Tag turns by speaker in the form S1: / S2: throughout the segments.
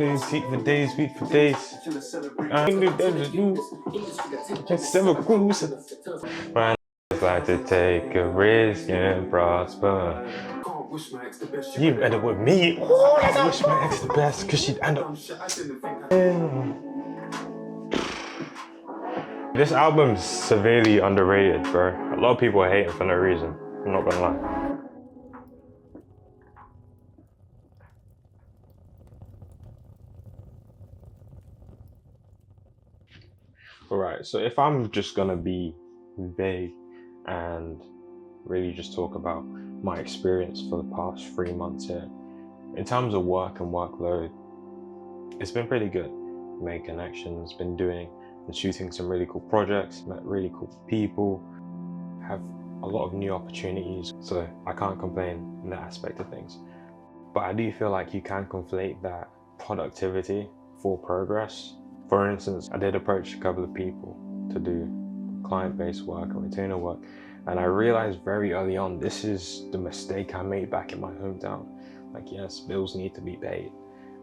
S1: Week for days, week for days. I'm just several cruise. Man, like to take a risk and prosper. You better with me. Oh, I wish my ex the best, cause she'd end up. This album's severely underrated, bro. A lot of people are hating for no reason. I'm not gonna lie. Alright, so if I'm just gonna be vague and really just talk about my experience for the past 3 months here, in terms of work and workload, it's been pretty good. Made connections, been doing and shooting some really cool projects, met really cool people, have a lot of new opportunities, so I can't complain in that aspect of things. But I do feel like you can conflate that productivity for progress. For instance, I did approach a couple of people to do client-based work and retainer work, and I realized very early on, this is the mistake I made back in my hometown. Like, yes, bills need to be paid,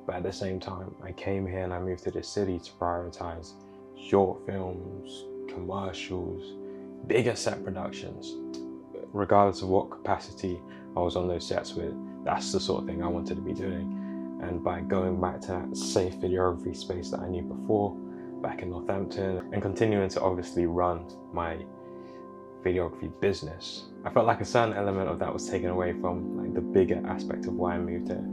S1: but at the same time, I came here and I moved to the city to prioritize short films, commercials, bigger set productions. Regardless of what capacity I was on those sets with, that's the sort of thing I wanted to be doing. And by going back to that safe videography space that I knew before, back in Northampton, and continuing to obviously run my videography business, I felt like a certain element of that was taken away from like the bigger aspect of why I moved here.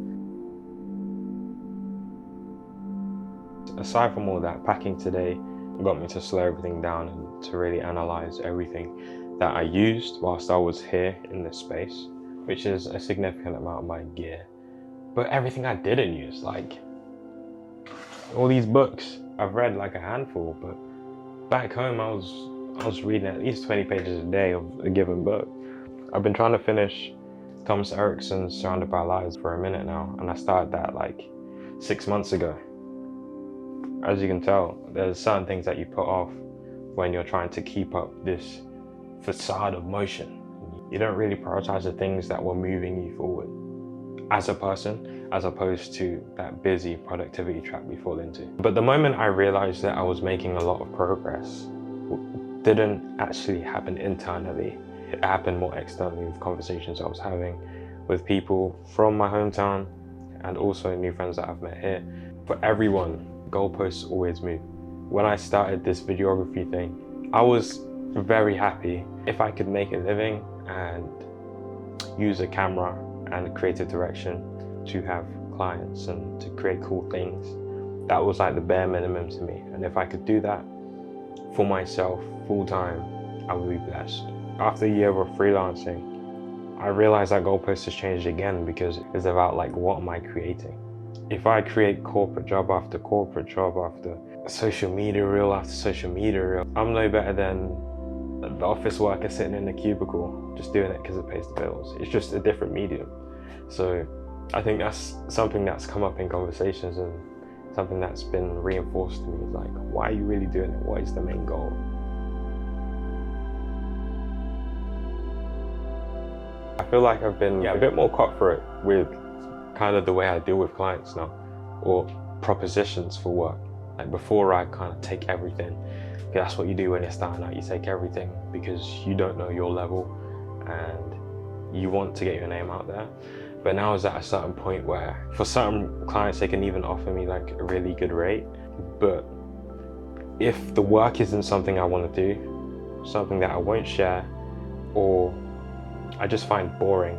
S1: Aside from all that, packing today got me to slow everything down and to really analyze everything that I used whilst I was here in this space, which is a significant amount of my gear. But everything I didn't use, like all these books, I've read like a handful, but back home I was reading at least 20 pages a day of a given book. I've been trying to finish Thomas Erickson's Surrounded by Lies for a minute now, and I started that like 6 months ago. As you can tell, there's certain things that you put off when you're trying to keep up this facade of motion. You don't really prioritize the things that were moving you forward as a person, as opposed to that busy productivity trap we fall into. But the moment I realized that I was making a lot of progress didn't actually happen internally. It happened more externally with conversations I was having with people from my hometown and also new friends that I've met here. For everyone, goalposts always move. When I started this videography thing, I was very happy if I could make a living and use a camera and creative direction to have clients and to create cool things. That was like the bare minimum to me. And if I could do that for myself full time, I would be blessed. After a year of freelancing, I realized that goalpost has changed again because it's about like, what am I creating? If I create corporate job after corporate job after social media reel after social media reel, I'm no better than the office worker sitting in a cubicle just doing it because it pays the bills. It's just a different medium. So I think that's something that's come up in conversations and something that's been reinforced to me, is like, why are you really doing it? What is the main goal? I feel like I've been a bit more cutthroat with kind of the way I deal with clients now, or propositions for work. Like before, I kind of take everything. That's what you do when you're starting out. You take everything because you don't know your level and you want to get your name out there. But now is at a certain point where for certain clients, they can even offer me like a really good rate. But if the work isn't something I want to do, something that I won't share, or I just find boring,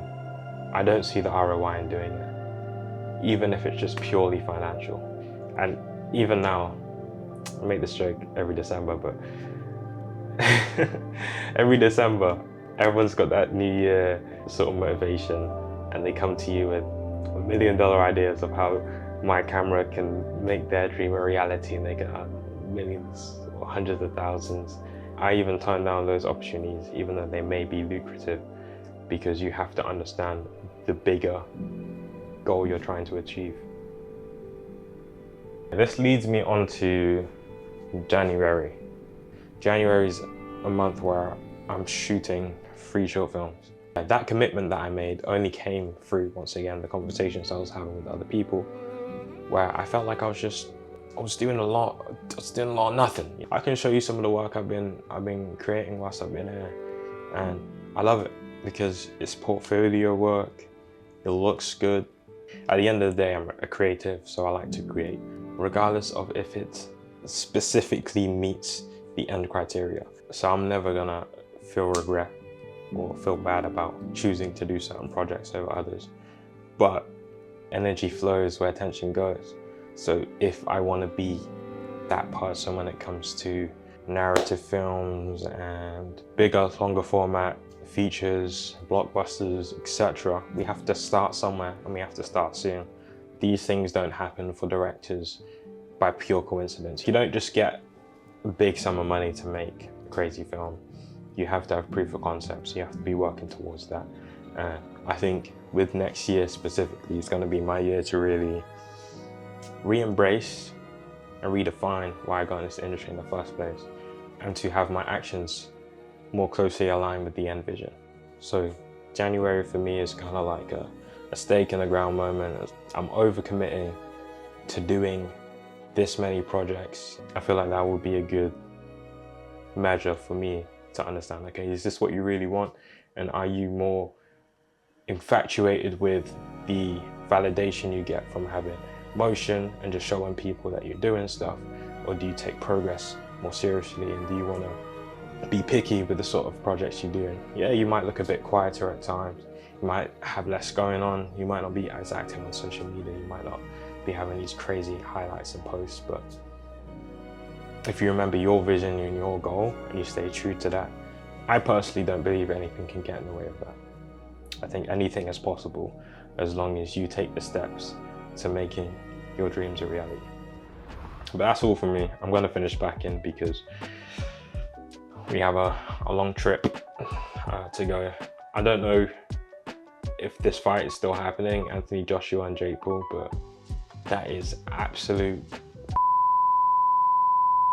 S1: I don't see the ROI in doing it, even if it's just purely financial. And even now, I make this joke every December, but every December, everyone's got that New Year sort of motivation, and they come to you with $1 million ideas of how my camera can make their dream a reality, and they get millions or hundreds of thousands. I even turn down those opportunities, even though they may be lucrative, because you have to understand the bigger goal you're trying to achieve. This leads me on to January. January is a month where I'm shooting 3 short films. That commitment that I made only came through, once again, the conversations I was having with other people, where I felt like I was doing a lot of nothing. I can show you some of the work I've been creating whilst I've been here, and I love it because it's portfolio work. It looks good. At the end of the day, I'm a creative, so I like to create, regardless of if it specifically meets the end criteria. So I'm never gonna feel regret or feel bad about choosing to do certain projects over others. But energy flows where attention goes. So if I want to be that person when it comes to narrative films and bigger, longer format features, blockbusters, etc., we have to start somewhere, and we have to start soon. These things don't happen for directors by pure coincidence. You don't just get a big sum of money to make a crazy film. You have to have proof of concepts. You have to be working towards that. I think with next year specifically, it's going to be my year to really re-embrace and redefine why I got in this industry in the first place, and to have my actions more closely aligned with the end vision. So January for me is kind of like a stake in the ground moment. I'm overcommitting to doing this many projects. I feel like that would be a good measure for me to understand, okay, is this what you really want? And are you more infatuated with the validation you get from having motion and just showing people that you're doing stuff? Or do you take progress more seriously, and do you want to be picky with the sort of projects you're doing? Yeah, you might look a bit quieter at times. You might have less going on. You might not be as active on social media. You might not be having these crazy highlights and posts, but if you remember your vision and your goal and you stay true to that, I personally don't believe anything can get in the way of that. I think anything is possible as long as you take the steps to making your dreams a reality. But that's all from me. I'm going to finish back in because we have a long trip to go. I don't know if this fight is still happening, Anthony Joshua and Jake Paul, but that is absolute.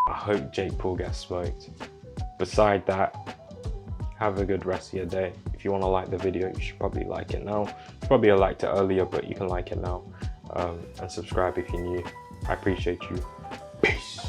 S1: I hope Jake Paul gets smoked. Beside that, have a good rest of your day. If you want to like the video, you should probably like it now. Probably I liked it earlier, but you can like it now. And subscribe if you're new. I appreciate you. Peace.